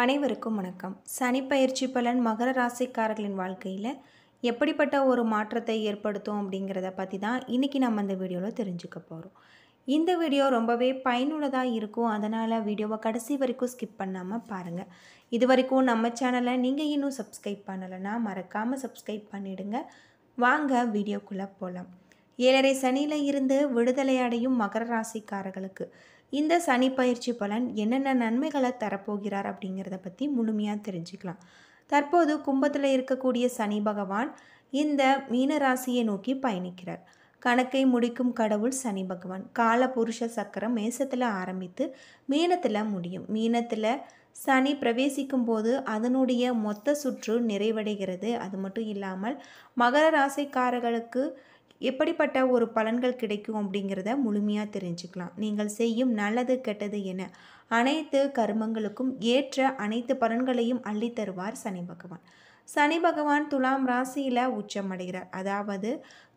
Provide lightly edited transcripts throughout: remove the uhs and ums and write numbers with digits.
அனைவருக்கும் வணக்கம். சனிப்பெயர்ச்சி பலன் மகர ராசிக்காரர்களின் வாழ்க்கையில் எப்படிப்பட்ட ஒரு மாற்றத்தை ஏற்படுத்தும் அப்படிங்கிறத பற்றி தான் இன்றைக்கி நம்ம இந்த வீடியோவில் தெரிஞ்சுக்க போகிறோம். இந்த வீடியோ ரொம்பவே பயனுள்ளதாக இருக்கும். அதனால் வீடியோவை கடைசி வரைக்கும் ஸ்கிப் பண்ணாமல் பாருங்கள். இது வரைக்கும் நம்ம சேனலை நீங்கள் இன்னும் சப்ஸ்கிரைப் பண்ணலைன்னா மறக்காமல் சப்ஸ்கிரைப் பண்ணிவிடுங்க. வாங்க வீடியோக்குள்ளே போகலாம். 7.5 சனியில் இருந்து விடுதலை அடையும் மகர ராசிக்காரர்களுக்கு இந்த சனி பயிற்சி பலன் என்னென்ன நன்மைகளை தரப்போகிறார் அப்படிங்கிறத பற்றி முழுமையாக தெரிஞ்சுக்கலாம். தற்போது கும்பத்தில் இருக்கக்கூடிய சனி பகவான் இந்த மீன ராசியை நோக்கி பயணிக்கிறார். கணக்கை முடிக்கும் கடவுள் சனி பகவான். கால புருஷ சக்கரம் மேசத்தில் ஆரம்பித்து மீனத்தில் முடியும். மீனத்தில் சனி பிரவேசிக்கும் போது அதனுடைய மொத்த சுற்று நிறைவடைகிறது. அது மட்டும் இல்லாமல் மகர ராசிக்காரர்களுக்கு எப்படிப்பட்ட ஒரு பலன்கள் கிடைக்கும் அப்படிங்கிறத முழுமையாக தெரிஞ்சுக்கலாம். நீங்கள் செய்யும் நல்லது கெட்டது என அனைத்து கர்மங்களுக்கும் ஏற்ற அனைத்து பலன்களையும் அள்ளித்தருவார் சனி பகவான். சனி பகவான் துலாம் ராசியில் உச்சமடைகிறார். அதாவது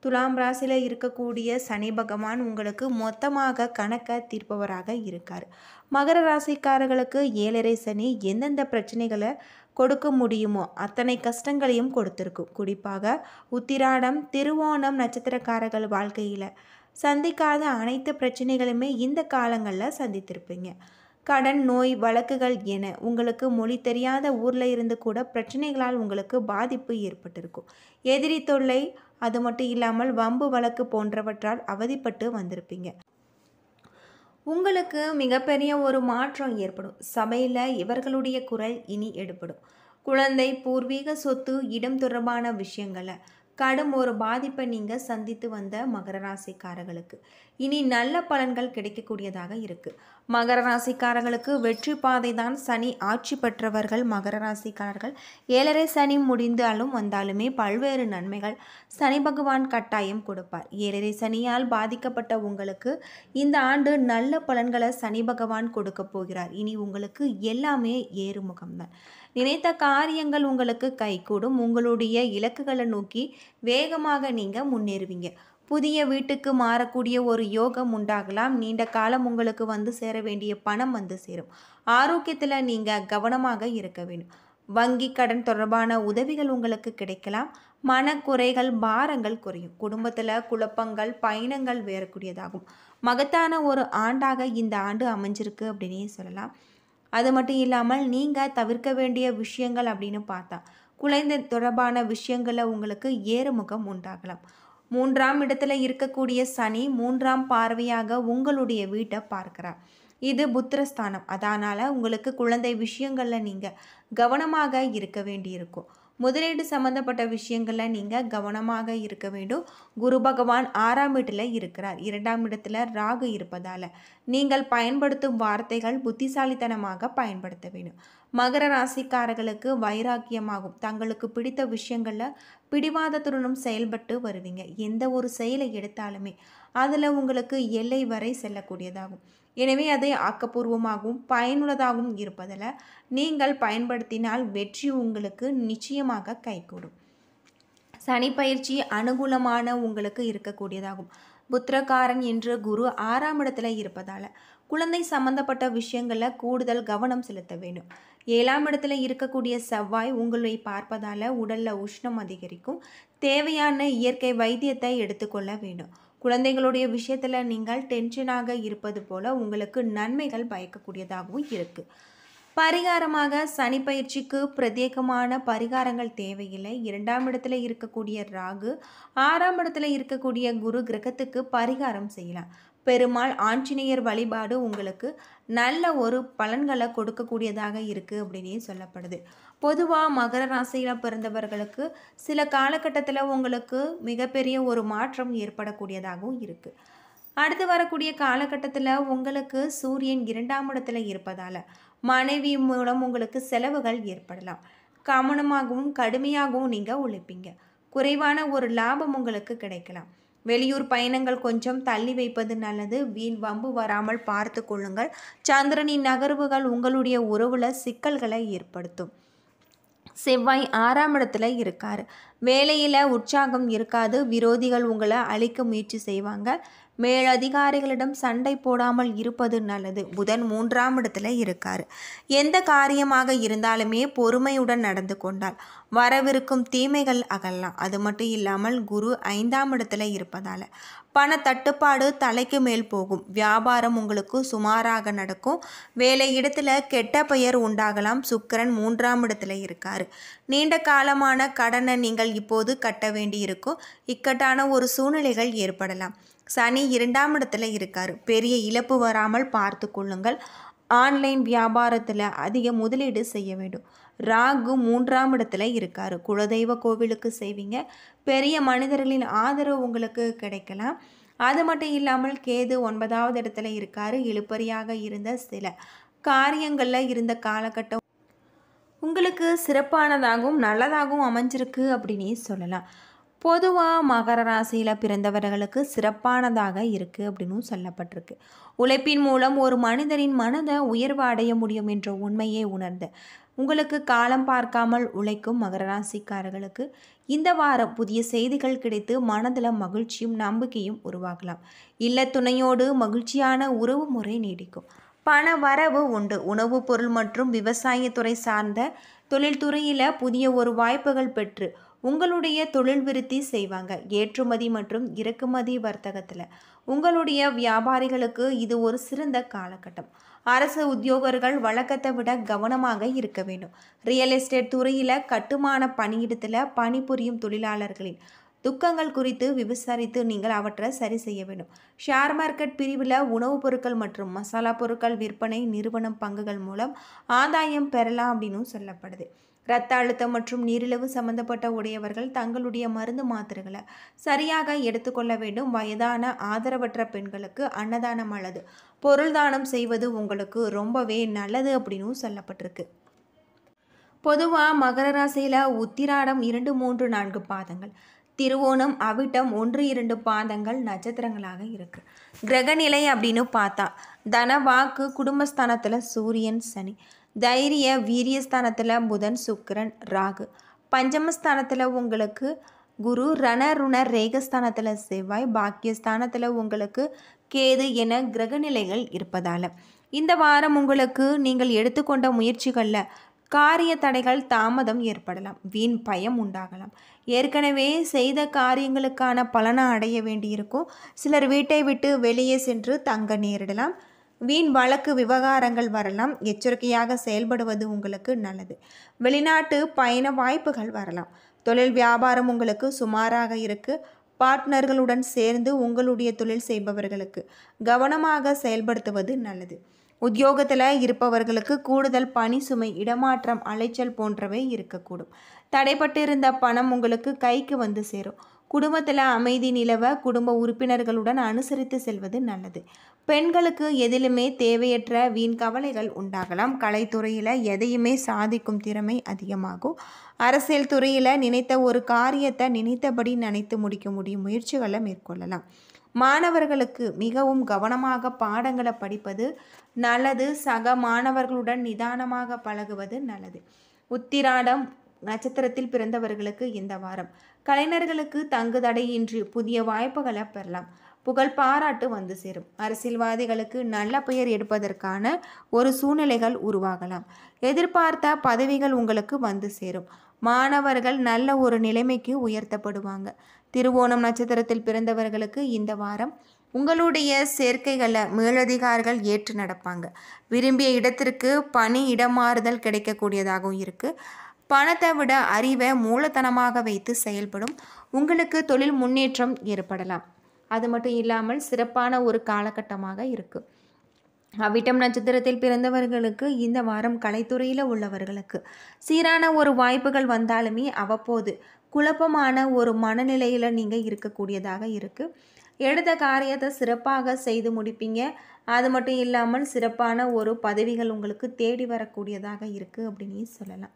துலாம் ராசியில் இருக்கக்கூடிய சனி பகவான் உங்களுக்கு மொத்தமாக கணக்கை தீர்ப்பவராக இருக்கார். மகர ராசிக்காரர்களுக்கு 7.5 சனி எந்தெந்த பிரச்சனைகளை கொடுக்க முடியுமோ அத்தனை கஷ்டங்களையும் கொடுத்துருக்கும். குறிப்பாக உத்திராடம் திருவோணம் நட்சத்திரக்காரர்கள் வாழ்க்கையில் சந்திக்காத அனைத்து பிரச்சனைகளுமே இந்த காலங்களில் சந்தித்திருப்பீங்க. கடன், நோய், வழக்குகள் என உங்களுக்கு மொழி தெரியாத ஊரில் இருந்து கூட பிரச்சனைகளால் உங்களுக்கு பாதிப்பு ஏற்பட்டிருக்கும். எதிரி தொல்லை, அது மட்டும் இல்லாமல் வம்பு வழக்கு போன்றவற்றால் அவதிப்பட்டு வந்திருப்பீங்க. உங்களுக்கு மிகப்பெரிய ஒரு மாற்றம் ஏற்படும். சபையில் இவர்களுடைய குரல் இனி எடுபடும். குழந்தை, பூர்வீக சொத்து, இடம் தொடர்பான விஷயங்களை கடும் ஒரு பாதிப்பை நீங்கள் சந்தித்து வந்த மகர ராசிக்காரர்களுக்கு இனி நல்ல பலன்கள் கிடைக்கக்கூடியதாக இருக்குது. மகர ராசிக்காரர்களுக்கு வெற்றி பாதை தான். சனி ஆட்சி பெற்றவர்கள் மகர ராசிக்காரர்கள் 7.5 சனி முடிந்தாலும் வந்தாலுமே பல்வேறு நன்மைகள் சனி பகவான் கட்டாயம் கொடுப்பார். 7.5 சனியால் பாதிக்கப்பட்ட உங்களுக்கு இந்த ஆண்டு நல்ல பலன்களை சனி பகவான் கொடுக்க போகிறார். இனி உங்களுக்கு எல்லாமே ஏறுமுகம்தான். நினைத்த காரியங்கள் உங்களுக்கு கைகூடும். உங்களுடைய இலக்குகளை நோக்கி வேகமாக நீங்கள் முன்னேறுவீங்க. புதிய வீட்டுக்கு மாறக்கூடிய ஒரு யோகம் உண்டாகலாம். நீண்ட காலம் உங்களுக்கு வந்து சேர வேண்டிய பணம் வந்து சேரும். ஆரோக்கியத்தில் நீங்கள் கவனமாக இருக்க வேண்டும். வங்கி கடன் தொடர்பான உதவிகள் உங்களுக்கு கிடைக்கலாம். மனக்குறைகள், பாரங்கள் குறையும். குடும்பத்தில் குழப்பங்கள், பயணங்கள் வேறக்கூடியதாகும். மகத்தான ஒரு ஆண்டாக இந்த ஆண்டு அமைஞ்சிருக்கு அப்படின்னே சொல்லலாம். அது மட்டும் இல்லாமல் நீங்கள் தவிர்க்க வேண்டிய விஷயங்கள் அப்படின்னு பார்த்தா குழந்தை தொடர்பான விஷயங்களில் உங்களுக்கு ஏறுமுகம் உண்டாகலாம். 3ஆம் இடத்துல இருக்கக்கூடிய சனி 3ஆம் பார்வையாக உங்களுடைய வீட்டை பார்க்கிறார். இது புத்திரஸ்தானம். அதனால் உங்களுக்கு குழந்தை விஷயங்களில் நீங்கள் கவனமாக இருக்க வேண்டியிருக்கும். முதலீடு சம்பந்தப்பட்ட விஷயங்களில் நீங்கள் கவனமாக இருக்க வேண்டும். குரு பகவான் 6ஆம் வீட்டில் இருக்கிறார். 2ஆம் இடத்துல ராகு இருப்பதால் நீங்கள் பயன்படுத்தும் வார்த்தைகள் புத்திசாலித்தனமாக பயன்படுத்த வேண்டும். மகர ராசிக்காரர்களுக்கு வைராக்கியமாகும். தங்களுக்கு பிடித்த விஷயங்களில் பிடிவாதத்துடனும் செயல்பட்டு வருவீங்க. எந்த ஒரு செயலை எடுத்தாலுமே அதில் உங்களுக்கு எல்லை வரை செல்லக்கூடியதாகும். எனவே அதை ஆக்கப்பூர்வமாகவும் பயனுள்ளதாகவும் இருப்பதில் நீங்கள் பயன்படுத்தினால் வெற்றி உங்களுக்கு நிச்சயமாக கைகூடும். சனி பயிற்சி அனுகூலமான உங்களுக்கு இருக்கக்கூடியதாகும். புத்திரக்காரன் என்று குரு 6ஆம் இடத்துல இருப்பதால் குழந்தை சம்பந்தப்பட்ட விஷயங்களில் கூடுதல் கவனம் செலுத்த வேண்டும். 7ஆம் இடத்துல இருக்கக்கூடிய செவ்வாய் உங்களை பார்ப்பதால் உடலில் உஷ்ணம் அதிகரிக்கும். தேவையான இயற்கை வைத்தியத்தை எடுத்துக்கொள்ள வேண்டும். குழந்தைகளுடைய விஷயத்தில் நீங்கள் டென்ஷனாக இருப்பது போல உங்களுக்கு நன்மைகள் பயக்கக்கூடியதாகவும் இருக்குது. பரிகாரமாக சனி பயிற்சிக்கு பிரத்யேகமான பரிகாரங்கள் தேவையில்லை. 2ஆம் இடத்துல இருக்கக்கூடிய ராகு, 6ஆம் இடத்துல இருக்கக்கூடிய குரு கிரகத்துக்கு பரிகாரம் செய்யலாம். பெருமாள், ஆஞ்சநேயர் வழிபாடு உங்களுக்கு நல்ல ஒரு பலன்களை கொடுக்கக்கூடியதாக இருக்குது அப்படின்னே சொல்லப்படுது. பொதுவாக மகர ராசியில் பிறந்தவர்களுக்கு சில காலகட்டத்தில் உங்களுக்கு மிகப்பெரிய ஒரு மாற்றம் ஏற்படக்கூடியதாகவும் இருக்குது. அடுத்து வரக்கூடிய காலகட்டத்தில் உங்களுக்கு சூரியன் 2ஆம் இடத்துல இருப்பதால் மனைவி மூலம் உங்களுக்கு செலவுகள் ஏற்படலாம். கவனமாகவும் கடுமையாகவும் நீங்கள் உழைப்பீங்க. குறைவான ஒரு லாபம் உங்களுக்கு கிடைக்கலாம். வெளியூர் பயணங்கள் கொஞ்சம் தள்ளி வைப்பது நல்லது. வீண் வம்பு வராமல் பார்த்து கொள்ளுங்கள். சந்திரனின் நகர்வுகள் உங்களுடைய உறவுல சிக்கல்களை ஏற்படுத்தும். செவ்வாய் 6ஆம் இடத்துல இருக்கார். வேலையில் உற்சாகம் இருக்காது. விரோதிகள் உங்களை அழிக்க முயற்சி செய்வாங்க. மேலதிகாரிகளிடம் சண்டை போடாமல் இருப்பது நல்லது. புதன் 3ஆம் இடத்துல இருக்காரு. எந்த காரியமாக இருந்தாலுமே பொறுமையுடன் நடந்து கொண்டால் வரவிருக்கும் தீமைகள் அகலாம். அது மட்டும் இல்லாமல் குரு 5ஆம் இடத்துல இருப்பதால பண தட்டுப்பாடு தலைக்கு மேல் போகும். வியாபாரம் உங்களுக்கு சுமாராக நடக்கும். வேலை இடத்துல கெட்ட பெயர் உண்டாகலாம். சுக்கிரன் 3ஆம் இடத்துல இருக்காரு. நீண்ட காலமான கடனை நீங்கள் இப்போது கட்ட வேண்டி இருக்கும். இக்கட்டான ஒரு சூழ்நிலைகள் ஏற்படலாம். சனி 2ஆம் இடத்துல இருக்காரு. பெரிய இழப்பு வராமல் பார்த்து கொள்ளுங்கள். ஆன்லைன் வியாபாரத்தில் அதிக முதலீடு செய்ய வேண்டும். ராகு 3ஆம் இடத்துல இருக்காரு. குலதெய்வ கோவிலுக்கு செய்வீங்க. பெரிய மனிதர்களின் ஆதரவு உங்களுக்கு கிடைக்கலாம். அது மட்டும் இல்லாமல் கேது 9ஆவது இடத்துல இருக்காரு. இழுபறியாக இருந்த சில காரியங்களில் இருந்த காலகட்டம் உங்களுக்கு சிறப்பானதாகவும் நல்லதாகவும் அமைஞ்சிருக்கு அப்படின்னே சொல்லலாம். பொதுவாக மகர ராசியில் பிறந்தவர்களுக்கு சிறப்பானதாக இருக்குது அப்படின்னு சொல்லப்பட்டிருக்கு. உழைப்பின் மூலம் ஒரு மனிதரின் மனதை உயர்வு அடைய முடியும் என்ற உண்மையை உணர்ந்த உங்களுக்கு காலம் பார்க்காமல் உழைக்கும் மகர ராசிக்காரர்களுக்கு இந்த வாரம் புதிய செய்திகள் கிடைத்து மனதில் மகிழ்ச்சியும் நம்பிக்கையும் உருவாகலாம். இல்ல துணையோடு மகிழ்ச்சியான உறவு முறை நீடிக்கும். பண வரவு உண்டு. உணவுப் பொருள் மற்றும் விவசாயத்துறை சார்ந்த தொழில்துறையில் புதிய ஒரு வாய்ப்புகள் பெற்று உங்களுடைய தொழில் விருத்தி செய்வாங்க. ஏற்றுமதி மற்றும் இறக்குமதி வர்த்தகத்தில் உங்களுடைய வியாபாரிகளுக்கு இது ஒரு சிறந்த காலகட்டம். அரசு உத்தியோகர்கள் வழக்கத்தை விட கவனமாக இருக்க வேண்டும். ரியல் எஸ்டேட் துறையில் கட்டுமான பணியிடத்தில் பணிபுரியும் தொழிலாளர்களின் துக்கங்கள் குறித்து விசாரித்து நீங்கள் அவற்றை சரி செய்ய வேண்டும். ஷேர் மார்க்கெட் பிரிவில் உணவுப் பொருட்கள் மற்றும் மசாலா பொருட்கள் விற்பனை நிறுவனம் பங்குகள் மூலம் ஆதாயம் பெறலாம் அப்படின்னு சொல்லப்படுது. இரத்த அழுத்தம் மற்றும் நீரிழிவு சம்பந்தப்பட்ட உடையவர்கள் தங்களுடைய மருந்து மாத்திரைகளை சரியாக எடுத்துக்கொள்ள வேண்டும். வயதான ஆதரவற்ற பெண்களுக்கு அன்னதானம் அல்லது பொருள் தானம் செய்வது உங்களுக்கு ரொம்பவே நல்லது அப்படின்னு சொல்லப்பட்டிருக்கு. பொதுவாக மகர ராசியில் உத்திராடம் 2, 3, 4 பாதங்கள், திருவோணம் அவிட்டம் 1, 2 பாதங்கள் நட்சத்திரங்களாக இருக்கு. கிரகநிலை அப்படின்னு பார்த்தா தனவாக்கு குடும்பஸ்தானத்தில் சூரியன் சனி, தைரிய வீரியஸ்தானத்தில் புதன் சுக்கிரன் ராகு, பஞ்சமஸ்தானத்தில் உங்களுக்கு குரு, ரணருண ரேகஸ்தானத்தில் செவ்வாய், பாக்கியஸ்தானத்தில் உங்களுக்கு கேது என கிரகநிலைகள் இருப்பதால் இந்த வாரம் உங்களுக்கு நீங்கள் எடுத்துக்கொண்ட முயற்சிகளில் காரிய தடைகள் தாமதம் ஏற்படலாம். வீண் பயம் உண்டாகலாம். ஏற்கனவே செய்த காரியங்களுக்கான பலனை அடைய வேண்டியிருக்கும். சிலர் வீட்டை விட்டு வெளியே சென்று தங்க நேரிடலாம். வீண் வழக்கு விவகாரங்கள் வரலாம். எச்சரிக்கையாக செயல்படுவது உங்களுக்கு நல்லது. வெளிநாட்டு பயண வாய்ப்புகள் வரலாம். தொழில் வியாபாரம் உங்களுக்கு சுமாராக இருக்குது. பார்ட்னர்களுடன் சேர்ந்து உங்களுடைய தொழில் செய்பவர்களுக்கு கவனமாக செயல்படுத்துவது நல்லது. உத்தியோகத்தில் இருப்பவர்களுக்கு கூடுதல் பணி சுமை, இடமாற்றம், அலைச்சல் போன்றவை இருக்கக்கூடும். தடைப்பட்டு இருந்த பணம் உங்களுக்கு கைக்கு வந்து சேரும். குடும்பத்தில் அமைதி நிலவ குடும்ப உறுப்பினர்களுடன் அனுசரித்து செல்வது நல்லது. பெண்களுக்கு எதிலுமே தேவையற்ற வீண் கவலைகள் உண்டாகலாம். கலைத்துறையில் எதையுமே சாதிக்கும் திறமை அதிகமாகும். அரசியல் துறையில் நினைத்த ஒரு காரியத்தை நினைத்தபடி நினைத்து முடிக்க முடியும் முயற்சிகளை மேற்கொள்ளலாம். மாணவர்களுக்கு மிகவும் கவனமாக பாடங்களை படிப்பது நல்லது. சக மாணவர்களுடன் நிதானமாக பழகுவது நல்லது. உத்திராடம் நட்சத்திரத்தில் பிறந்தவர்களுக்கு இந்த வாரம் கலைஞர்களுக்கு தங்குதடையின்றி புதிய வாய்ப்புகளை பெறலாம். புகழ் பாராட்டு வந்து சேரும். அரசியல்வாதிகளுக்கு நல்ல பெயர் எடுப்பதற்கான ஒரு சூழ்நிலைகள் உருவாகலாம். எதிர்பார்த்த பதவிகள் உங்களுக்கு வந்து சேரும். மாணவர்கள் நல்ல ஒரு நிலைமைக்கு உயர்த்தப்படுவாங்க. திருவோணம் நட்சத்திரத்தில் பிறந்தவர்களுக்கு இந்த வாரம் உங்களுடைய சேர்க்கைகளை மேலதிகாரிகள் ஏற்று நடப்பாங்க. விரும்பிய இடத்திற்கு பணி இடமாறுதல் கிடைக்கக்கூடியதாகவும் இருக்குது. பணத்தை விட அறிவை மூலதனமாக வைத்து செயல்படும் உங்களுக்கு தொழில் முன்னேற்றம் ஏற்படலாம். அது மட்டும் இல்லாமல் சிறப்பான ஒரு காலகட்டமாக இருக்குது. அவிட்டம் நட்சத்திரத்தில் பிறந்தவர்களுக்கு இந்த வாரம் கலைத்துறையில் உள்ளவர்களுக்கு சீரான ஒரு வாய்ப்புகள் வந்தாலுமே அவ்வப்போது குழப்பமான ஒரு மனநிலையில் நீங்கள் இருக்கக்கூடியதாக இருக்குது. எடுத்த காரியத்தை சிறப்பாக செய்து முடிப்பீங்க. அது மட்டும் இல்லாமல் சிறப்பான ஒரு பதவிகள் உங்களுக்கு தேடி வரக்கூடியதாக இருக்குது அப்படின்னு சொல்லலாம்.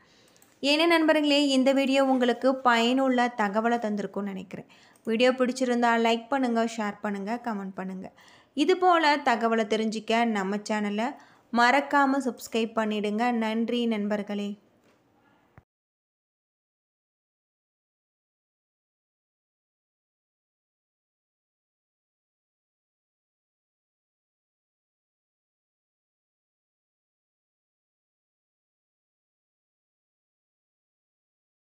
ஏனே நண்பர்களே, இந்த வீடியோ உங்களுக்கு பயனுள்ள தகவலை தந்திருக்கும்னு நினைக்கிறேன். வீடியோ பிடிச்சிருந்தால் லைக் பண்ணுங்கள், ஷேர் பண்ணுங்கள், கமெண்ட் பண்ணுங்கள். இதுபோல் தகவலை தெரிஞ்சிக்க நம்ம சேனலை மறக்காமல் சப்ஸ்கிரைப் பண்ணிவிடுங்க. நன்றி நண்பர்களே.